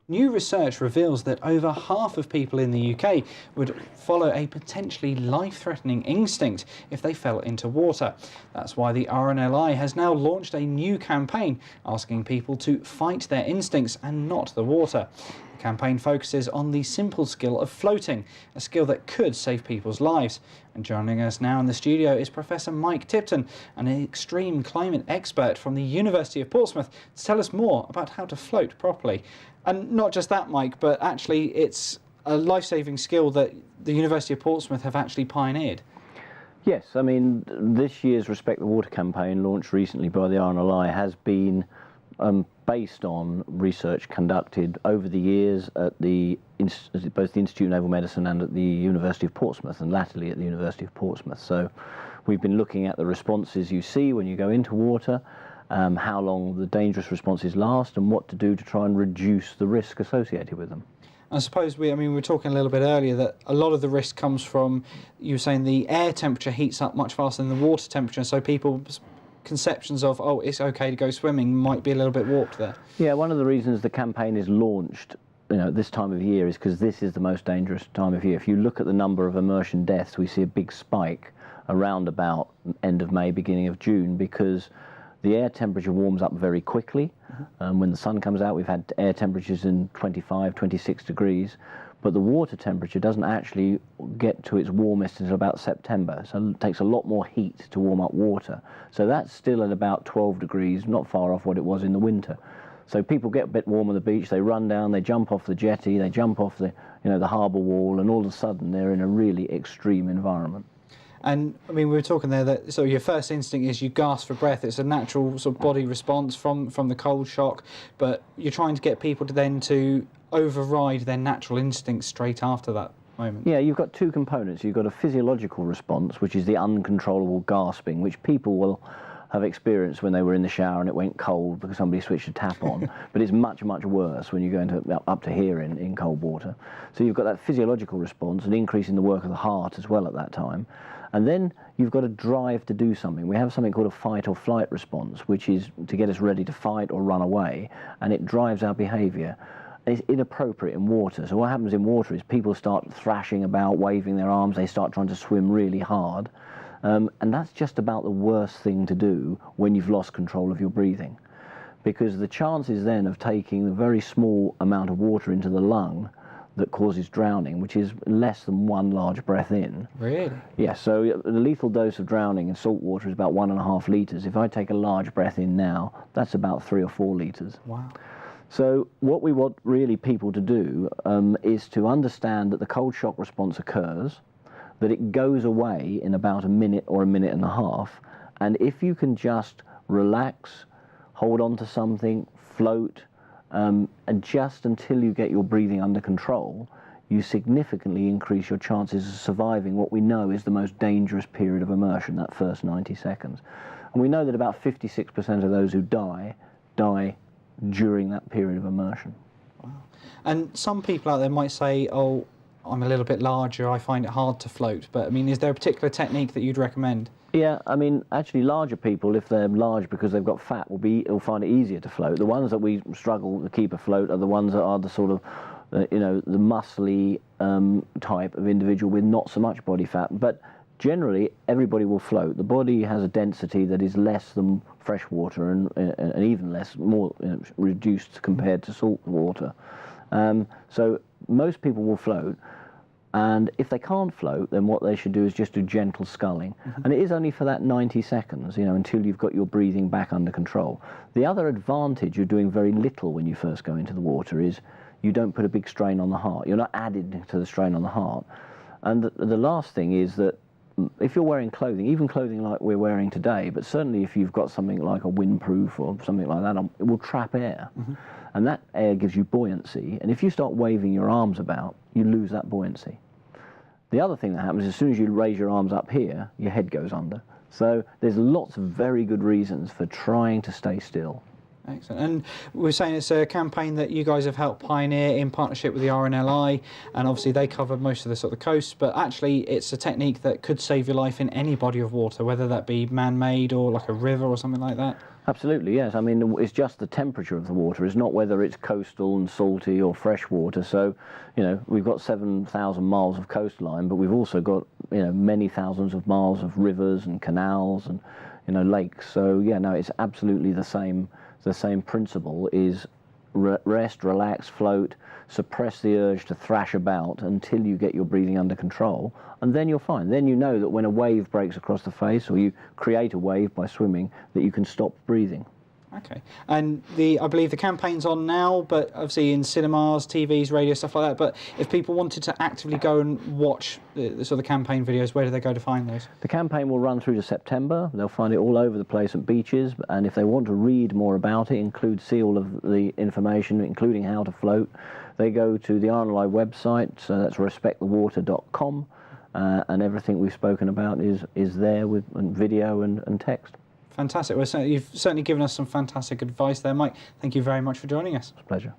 New research reveals that over half of people in the UK would follow a potentially life-threatening instinct if they fell into water. That's why the RNLI has now launched a new campaign asking people to fight their instincts and not the water. The campaign focuses on the simple skill of floating, a skill that could save people's lives. And joining us now in the studio is Professor Mike Tipton, an extreme climate expert from the University of Portsmouth, to tell us more about how to float properly. And not just that, Mike, but actually it's a life-saving skill that the University of Portsmouth have actually pioneered. Yes, I mean, this year's Respect the Water campaign, launched recently by the RNLI, has been based on research conducted over the years at both the Institute of Naval Medicine and at the University of Portsmouth, and latterly at the University of Portsmouth. So we've been looking at the responses you see when you go into water, how long the dangerous responses last, and what to do to try and reduce the risk associated with them. I suppose we were talking a little bit earlier that a lot of the risk comes from, you were saying the air temperature heats up much faster than the water temperature, so people's conceptions of, oh, it's okay to go swimming might be a little bit warped there. Yeah, one of the reasons the campaign is launched this time of year is because this is the most dangerous time of year. If you look at the number of immersion deaths, we see a big spike around about end of May, beginning of June, because the air temperature warms up very quickly. When the sun comes out, we've had air temperatures in 25, 26 degrees, but the water temperature doesn't actually get to its warmest until about September, so it takes a lot more heat to warm up water. So that's still at about 12 degrees, not far off what it was in the winter. So people get a bit warm on the beach, they run down, they jump off the jetty, they jump off the harbour wall, and all of a sudden they're in a really extreme environment. And I mean, we were talking there that so your first instinct is you gasp for breath. It's a natural sort of body response from the cold shock, but you're trying to get people to override their natural instincts straight after that moment. Yeah, you've got two components. You've got a physiological response, which is the uncontrollable gasping, which people will have experienced when they were in the shower and it went cold because somebody switched a tap on. But it's much, much worse when you go into up to here in cold water. So you've got that physiological response, an increase in the work of the heart as well at that time. And then you've got a drive to do something. We have something called a fight or flight response, which is to get us ready to fight or run away, and it drives our behaviour. It's inappropriate in water. So what happens in water is people start thrashing about, waving their arms, they start trying to swim really hard. And that's just about the worst thing to do when you've lost control of your breathing. Because the chances then of taking the very small amount of water into the lung that causes drowning, which is less than one large breath in. Really? Yes, so the lethal dose of drowning in salt water is about 1.5 litres. If I take a large breath in now, that's about 3 or 4 litres. Wow. So what we want really people to do is to understand that the cold shock response occurs, that it goes away in about a minute or a minute and a half, and if you can just relax, hold on to something, float, and just until you get your breathing under control, you significantly increase your chances of surviving what we know is the most dangerous period of immersion, that first 90 seconds. And we know that about 56% of those who die during that period of immersion. Wow. And some people out there might say, oh, I'm a little bit larger, I find it hard to float. But I mean, is there a particular technique that you'd recommend? Yeah, I mean, actually larger people, if they're large because they've got fat, will find it easier to float. The ones that we struggle to keep afloat are the ones that are the sort of, the muscly type of individual with not so much body fat. But generally, everybody will float. The body has a density that is less than fresh water and even less, more reduced compared to salt water. So most people will float. And if they can't float, then what they should do is just do gentle sculling. And it is only for that 90 seconds, until you've got your breathing back under control. The other advantage of doing very little when you first go into the water is you don't put a big strain on the heart. You're not adding to the strain on the heart. And the last thing is that if you're wearing clothing, even clothing like we're wearing today, but certainly if you've got something like a windproof or something like that, it will trap air. And that air gives you buoyancy. And if you start waving your arms about, you lose that buoyancy. The other thing that happens is as soon as you raise your arms up here, your head goes under. So there's lots of very good reasons for trying to stay still. Excellent. And we're saying it's a campaign that you guys have helped pioneer in partnership with the RNLI, and obviously they cover most of the sort of coast, but actually it's a technique that could save your life in any body of water, whether that be man-made or like a river or something like that. Absolutely, yes. I mean, it's just the temperature of the water. It's not whether it's coastal and salty or fresh water. So, you know, we've got 7,000 miles of coastline, but we've also got, you know, many thousands of miles of rivers and canals and, you know, lakes. So, yeah, no, it's absolutely the same. The same principle is rest, relax, float, suppress the urge to thrash about until you get your breathing under control, and then you're fine. Then you know that when a wave breaks across the face, or you create a wave by swimming, that you can stop breathing. Okay, and I believe the campaign's on now, but obviously in cinemas, TVs, radio, stuff like that. But if people wanted to actively go and watch the sort of campaign videos, where do they go to find those? The campaign will run through to September. They'll find it all over the place at beaches, and if they want to read more about it, see all of the information, including how to float, they go to the RNLI website, so that's respectthewater.com, and everything we've spoken about is there with video and text. Fantastic. Well, you've certainly given us some fantastic advice there, Mike. Thank you very much for joining us. It's a pleasure.